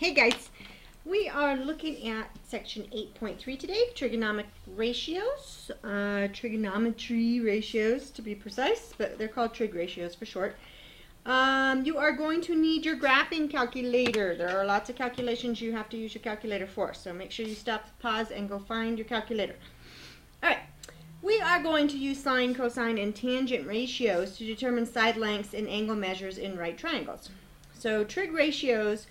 Hey guys, we are looking at section 8.3 today, trigonometry ratios to be precise, but they're called trig ratios for short. You are going to need your graphing calculator. There are lots of calculations you have to use your calculator for, so make sure you stop, pause, and go find your calculator. Alright, we are going to use sine, cosine, and tangent ratios to determine side lengths and angle measures in right triangles. So trig ratios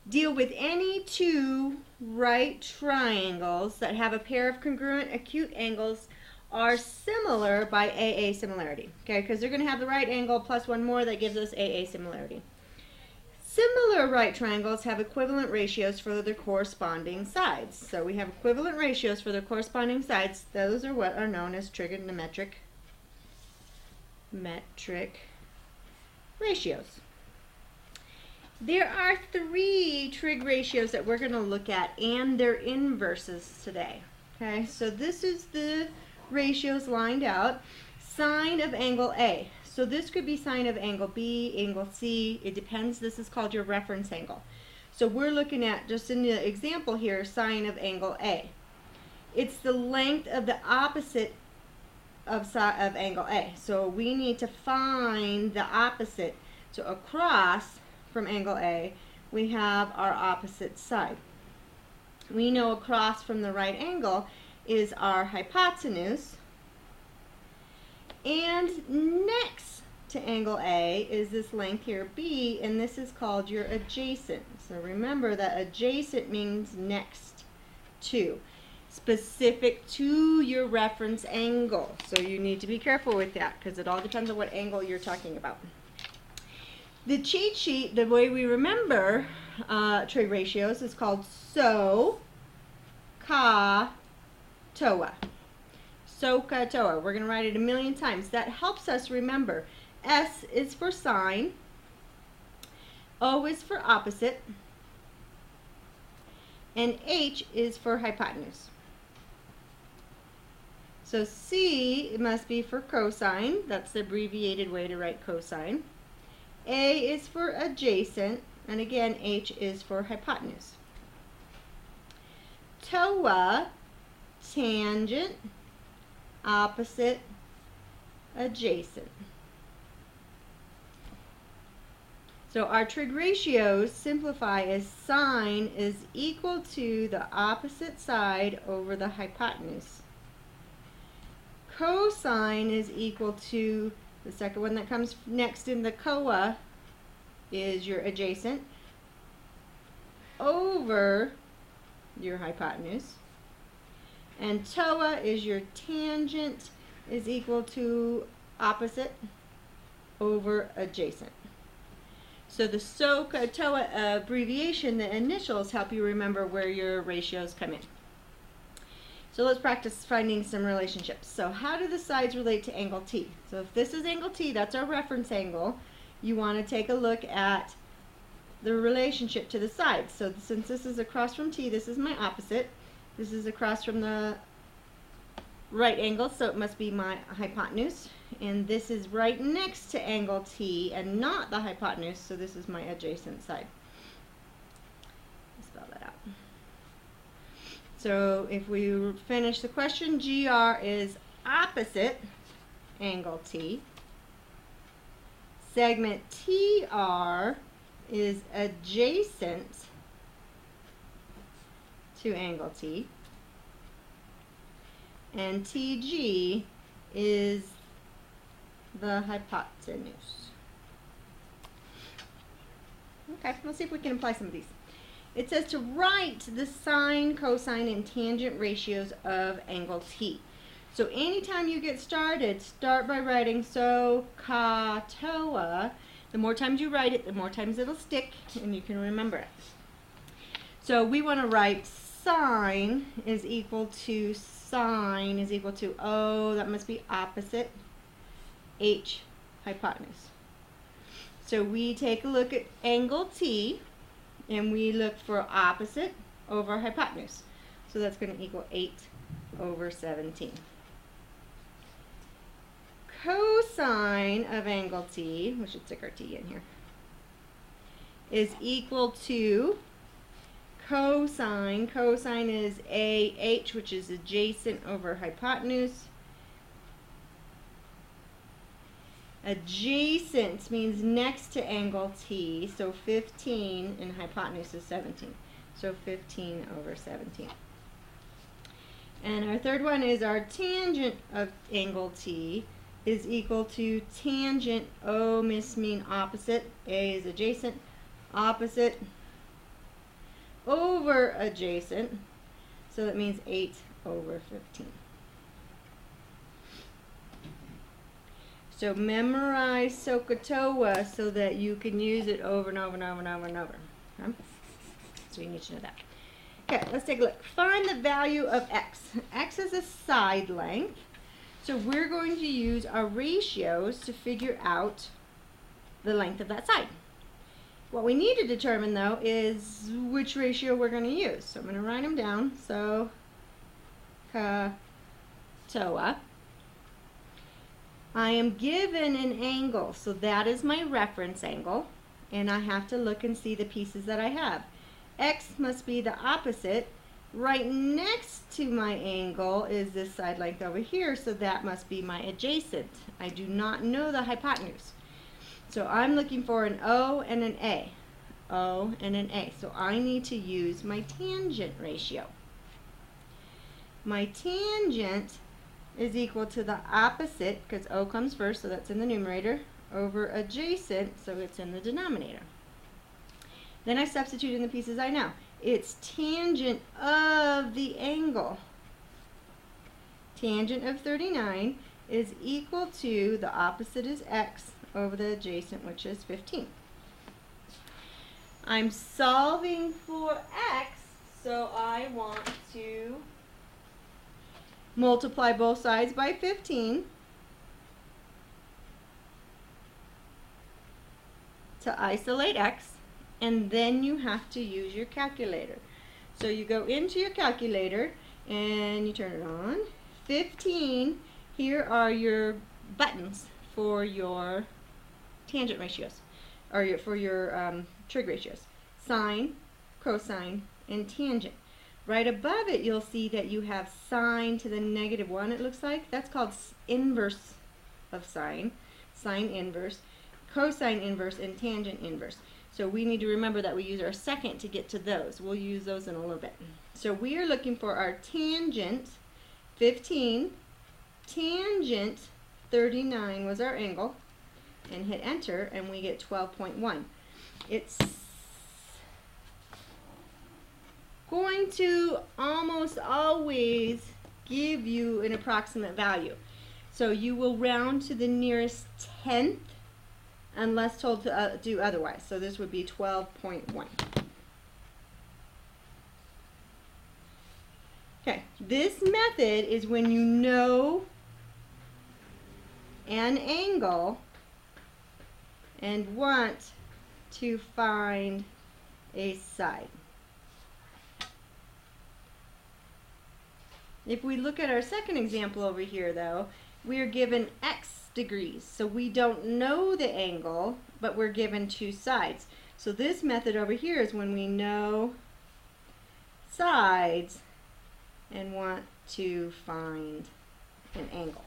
deal with any two right triangles that have a pair of congruent acute angles are similar by AA similarity. Okay, because they're going to have the right angle plus one more that gives us AA similarity. Similar right triangles have equivalent ratios for their corresponding sides. So we have equivalent ratios for their corresponding sides. Those are what are known as trigonometric ratios. There are three trig ratios that we're going to look at and their inverses today. Okay, so this is the ratios lined out. Sine of angle A. So this could be sine of angle B, angle C. It depends. This is called your reference angle. So we're looking at, just in the example here, sine of angle A. It's the length of the opposite of angle A. So we need to find the opposite. So across from angle A, we have our opposite side. We know across from the right angle is our hypotenuse, and next to angle A is this length here, B, and this is called your adjacent. So remember that adjacent means next to, specific to your reference angle. So you need to be careful with that because it all depends on what angle you're talking about. The cheat sheet, the way we remember trig ratios, is called SOHCAHTOA. SOHCAHTOA. We're going to write it a million times. That helps us remember. S is for sine. O is for opposite. And H is for hypotenuse. So C must be for cosine. That's the abbreviated way to write cosine. A is for adjacent, and again, H is for hypotenuse. TOA, tangent, opposite, adjacent. So our trig ratios simplify as sine is equal to the opposite side over the hypotenuse. Cosine is equal to the second one that comes next in the COA is your adjacent over your hypotenuse. And TOA is your tangent is equal to opposite over adjacent. So the SOHCAHTOA abbreviation, the initials, help you remember where your ratios come in. So let's practice finding some relationships. So how do the sides relate to angle T? So if this is angle T, that's our reference angle. You want to take a look at the relationship to the sides. So since this is across from T, this is my opposite. This is across from the right angle, so it must be my hypotenuse. And this is right next to angle T and not the hypotenuse, so this is my adjacent side. Spell that out. So if we finish the question, GR is opposite angle T. Segment TR is adjacent to angle T. And TG is the hypotenuse. Okay, let's see if we can apply some of these. It says to write the sine, cosine, and tangent ratios of angle T. So anytime you get started, start by writing SOHCAHTOA. The more times you write it, the more times it'll stick, and you can remember it. So we want to write sine is equal to O, that must be opposite, H, hypotenuse. So we take a look at angle T, and we look for opposite over hypotenuse. So that's going to equal 8 over 17. Cosine of angle T, we should stick our T in here, is equal to cosine. Cosine is AH, which is adjacent over hypotenuse. Adjacent means next to angle T, so 15, and hypotenuse is 17. So 15 over 17. And our third one is our tangent of angle T is equal to tangent, O must mean opposite, A is adjacent, opposite over adjacent, so that means 8 over 15. So memorize SOHCAHTOA so that you can use it over and over and over and over and over. Okay? So you need to know that. Okay, let's take a look. Find the value of x. X is a side length. So we're going to use our ratios to figure out the length of that side. What we need to determine, though, is which ratio we're going to use. So I'm going to write them down. SOHCAHTOA. I am given an angle, so that is my reference angle, and I have to look and see the pieces that I have. X must be the opposite. Right next to my angle is this side length over here, so that must be my adjacent. I do not know the hypotenuse. So I'm looking for an O and an A. O and an A. So I need to use my tangent ratio. My tangent is equal to the opposite, because O comes first, so that's in the numerator, over adjacent, so it's in the denominator. Then I substitute in the pieces I know. It's tangent of the angle. Tangent of 39 is equal to, the opposite is x, over the adjacent, which is 15. I'm solving for x, so I want to multiply both sides by 15 to isolate x, and then you have to use your calculator. So you go into your calculator and you turn it on. 15, here are your buttons for your tangent ratios, or for your trig ratios. Sine, cosine, and tangent. Right above it, you'll see that you have sine to the -1, it looks like. That's called inverse of sine, sine inverse, cosine inverse, and tangent inverse. So we need to remember that we use our second to get to those. We'll use those in a little bit. So we are looking for our tangent, 15, tangent 39 was our angle, and hit enter, and we get 12.1. It's going to almost always give you an approximate value. So you will round to the nearest tenth unless told to do otherwise. So this would be 12.1. Okay, this method is when you know an angle and want to find a side. If we look at our second example over here, though, we are given x degrees. So we don't know the angle, but we're given two sides. So this method over here is when we know sides and want to find an angle.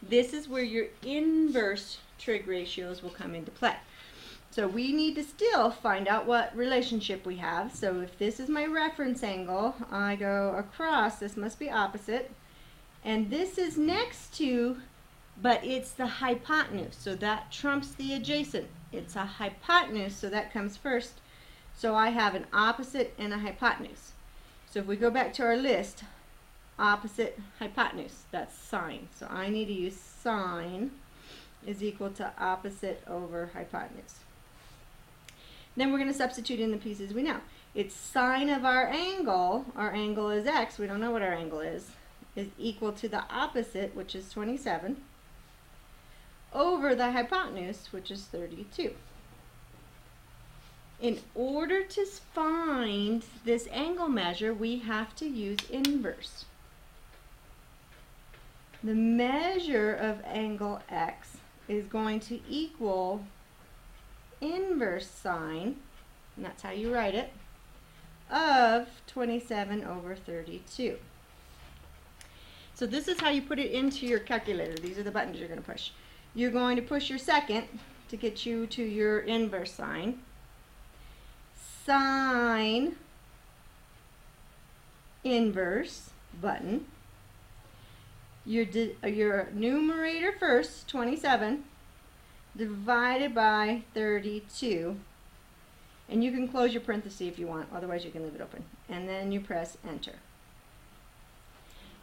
This is where your inverse trig ratios will come into play. So we need to still find out what relationship we have. So if this is my reference angle, I go across, this must be opposite, and this is next to, but it's the hypotenuse, so that trumps the adjacent. It's a hypotenuse, so that comes first. So I have an opposite and a hypotenuse. So if we go back to our list, opposite, hypotenuse, that's sine. So I need to use sine is equal to opposite over hypotenuse. Then we're going to substitute in the pieces we know. It's sine of our angle is x, we don't know what our angle is equal to the opposite, which is 27, over the hypotenuse, which is 32. In order to find this angle measure, we have to use inverse. The measure of angle x is going to equal inverse sine, and that's how you write it, of 27 over 32. So this is how you put it into your calculator. These are the buttons you're going to push. You're going to push your second to get you to your inverse sign. Sine inverse button. Your numerator first, 27, divided by 32. And you can close your parenthesis if you want, otherwise you can leave it open. And then you press enter.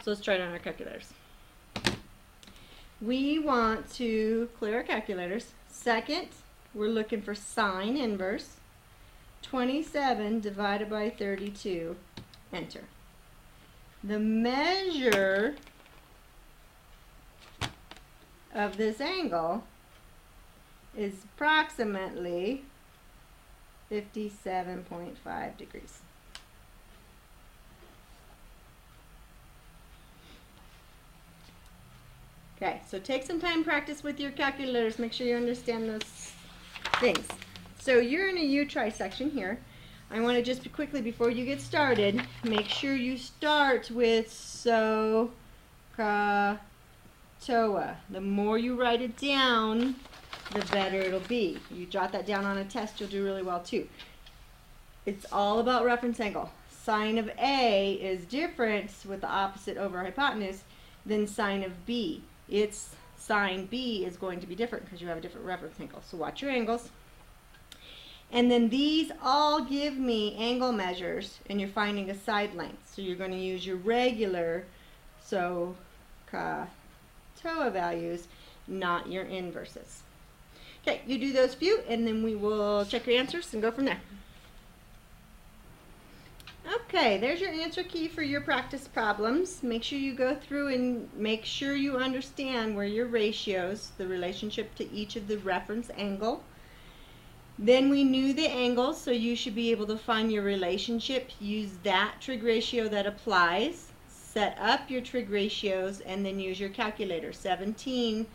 So let's try it on our calculators. We want to clear our calculators. Second, we're looking for sine inverse. 27 divided by 32, enter. The measure of this angle is approximately 57.5 degrees. Okay, so take some time, practice with your calculators, make sure you understand those things. So you're in a U try section here. I want to just quickly, before you get started, make sure you start with so, ka, toa. The more you write it down, the better it'll be. You jot that down on a test, you'll do really well too. It's all about reference angle. Sine of A is different with the opposite over hypotenuse than sine of B. Its sine B is going to be different because you have a different reference angle. So watch your angles. And then these all give me angle measures, and you're finding a side length. So you're going to use your regular so, ka, toa values, not your inverses. Okay, you do those few, and then we will check your answers and go from there. Okay, there's your answer key for your practice problems. Make sure you go through and make sure you understand where your ratios, the relationship to each of the reference angle. Then we knew the angles, so you should be able to find your relationship. Use that trig ratio that applies. Set up your trig ratios and then use your calculator. 17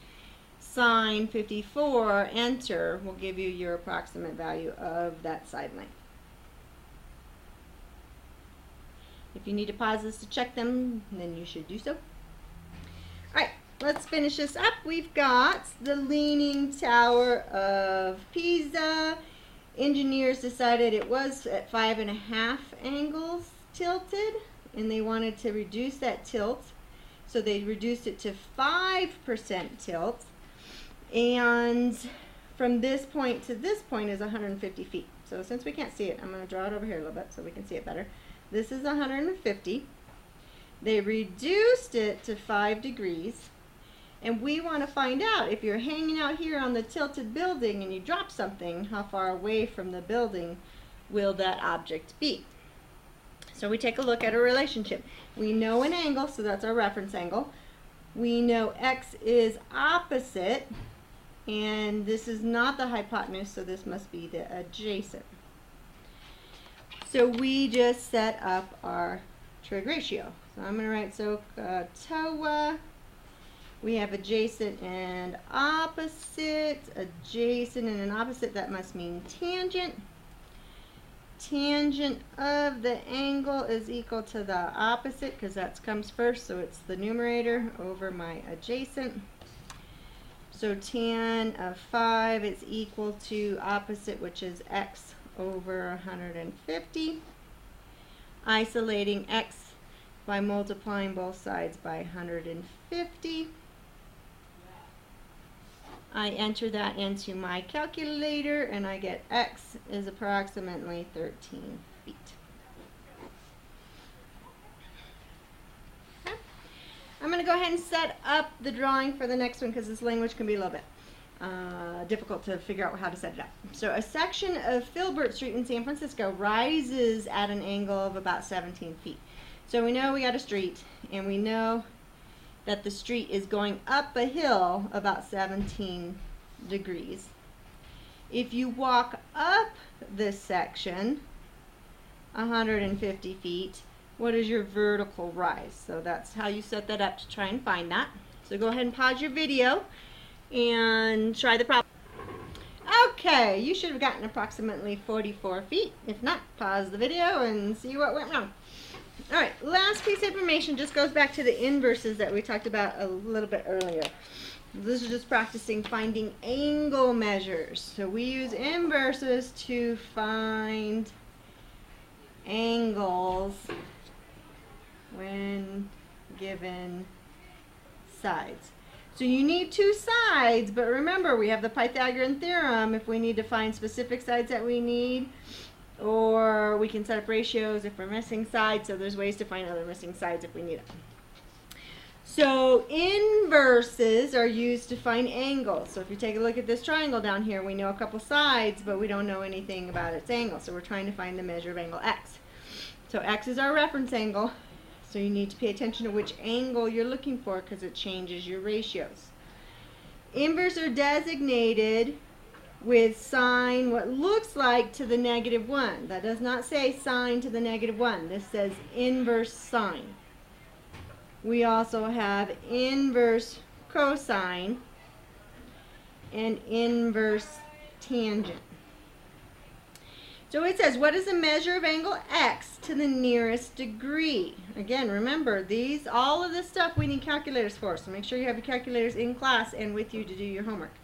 sine 54, enter, will give you your approximate value of that side length. If you need to pause this to check them, then you should do so. Alright, let's finish this up. We've got the Leaning Tower of Pisa. Engineers decided it was at 5.5 angles tilted, and they wanted to reduce that tilt. So they reduced it to 5% tilt. And from this point to this point is 150 feet. So since we can't see it, I'm going to draw it over here a little bit so we can see it better. This is 150. They reduced it to 5 degrees. And we want to find out if you're hanging out here on the tilted building and you drop something, how far away from the building will that object be? So we take a look at a relationship. We know an angle, so that's our reference angle. We know x is opposite, and this is not the hypotenuse, so this must be the adjacent. So we just set up our trig ratio. So I'm going to write so toa. We have adjacent and opposite. Adjacent and an opposite, that must mean tangent. Tangent of the angle is equal to the opposite because that comes first, so it's the numerator over my adjacent. So tan of 5 is equal to opposite, which is x over 150. Isolating x by multiplying both sides by 150. I enter that into my calculator and I get x is approximately 13 feet. Okay. I'm going to go ahead and set up the drawing for the next one because this language can be a little bit difficult to figure out how to set it up. So a section of Filbert Street in San Francisco rises at an angle of about 17 feet. So we know we got a street, and we know that the street is going up a hill about 17 degrees. If you walk up this section 150 feet, what is your vertical rise? So that's how you set that up to try and find that. So go ahead and pause your video and try the problem. Okay, you should have gotten approximately 44 feet. If not, pause the video and see what went wrong. All right, last piece of information just goes back to the inverses that we talked about a little bit earlier. This is just practicing finding angle measures. So we use inverses to find angles when given sides. So you need two sides, but remember we have the Pythagorean theorem if we need to find specific sides that we need, or we can set up ratios if we're missing sides, so there's ways to find other missing sides if we need it. So inverses are used to find angles. So if you take a look at this triangle down here, we know a couple sides, but we don't know anything about its angle. So we're trying to find the measure of angle x. So x is our reference angle. So you need to pay attention to which angle you're looking for because it changes your ratios. Inverse are designated with sine what looks like to the -1. That does not say sine to the -1. This says inverse sine. We also have inverse cosine and inverse tangent. So it says, what is the measure of angle x to the nearest degree? Again, remember, all of this stuff we need calculators for, so make sure you have your calculators in class and with you to do your homework.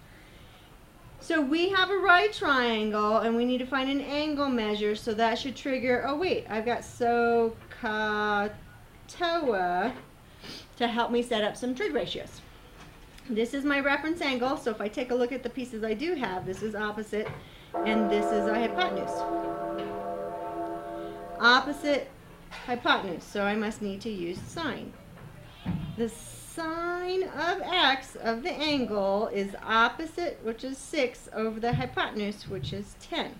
So we have a right triangle, and we need to find an angle measure, so that should trigger, oh wait, I've got SOHCAHTOA to help me set up some trig ratios. This is my reference angle, so if I take a look at the pieces I do have, this is opposite, and this is a hypotenuse. Opposite, hypotenuse, so I must need to use sine. The sine of x of the angle is opposite, which is 6, over the hypotenuse, which is 10.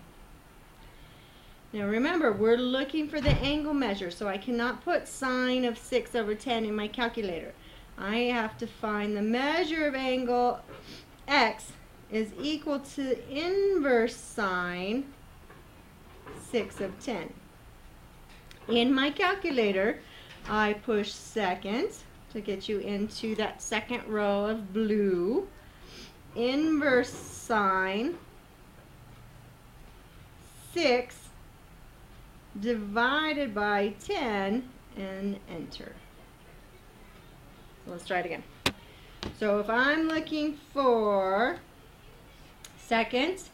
Now remember, we're looking for the angle measure, so I cannot put sine of 6 over 10 in my calculator. I have to find the measure of angle x is equal to inverse sine 6 of 10. In my calculator, I push seconds to get you into that second row of blue. Inverse sine 6 divided by 10 and enter. So let's try it again. So if I'm looking for seconds,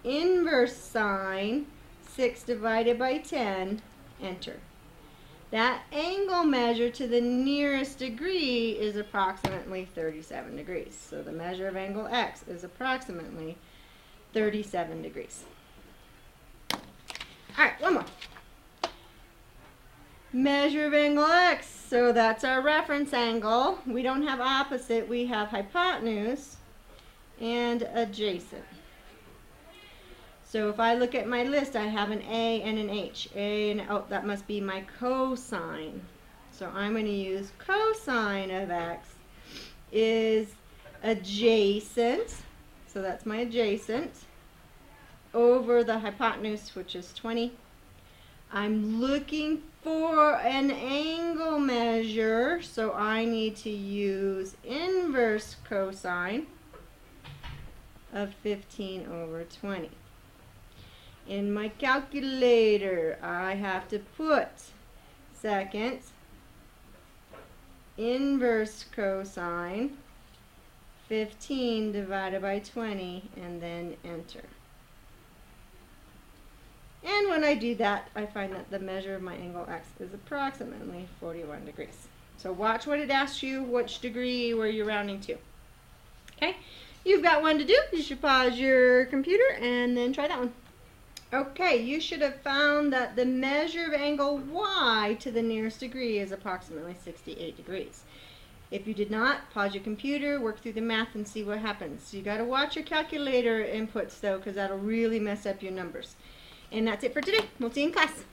inverse sine 6 divided by 10, enter. That angle measure to the nearest degree is approximately 37 degrees. So the measure of angle x is approximately 37 degrees. All right, one more. Measure of angle x. So that's our reference angle. We don't have opposite, we have hypotenuse and adjacent. So if I look at my list, I have an A and an H. Oh, that must be my cosine. So I'm going to use cosine of x is adjacent. So that's my adjacent over the hypotenuse, which is 20. I'm looking for an angle measure, so I need to use inverse cosine of 15 over 20. In my calculator, I have to put seconds, inverse cosine, 15 divided by 20, and then enter. And when I do that, I find that the measure of my angle x is approximately 41 degrees. So watch what it asks you, which degree were you rounding to. Okay, you've got one to do. You should pause your computer and then try that one. Okay, you should have found that the measure of angle y to the nearest degree is approximately 68 degrees. If you did not, pause your computer, work through the math, and see what happens. You got to watch your calculator inputs, though, because that'll really mess up your numbers. And that's it for today. We'll see you in class.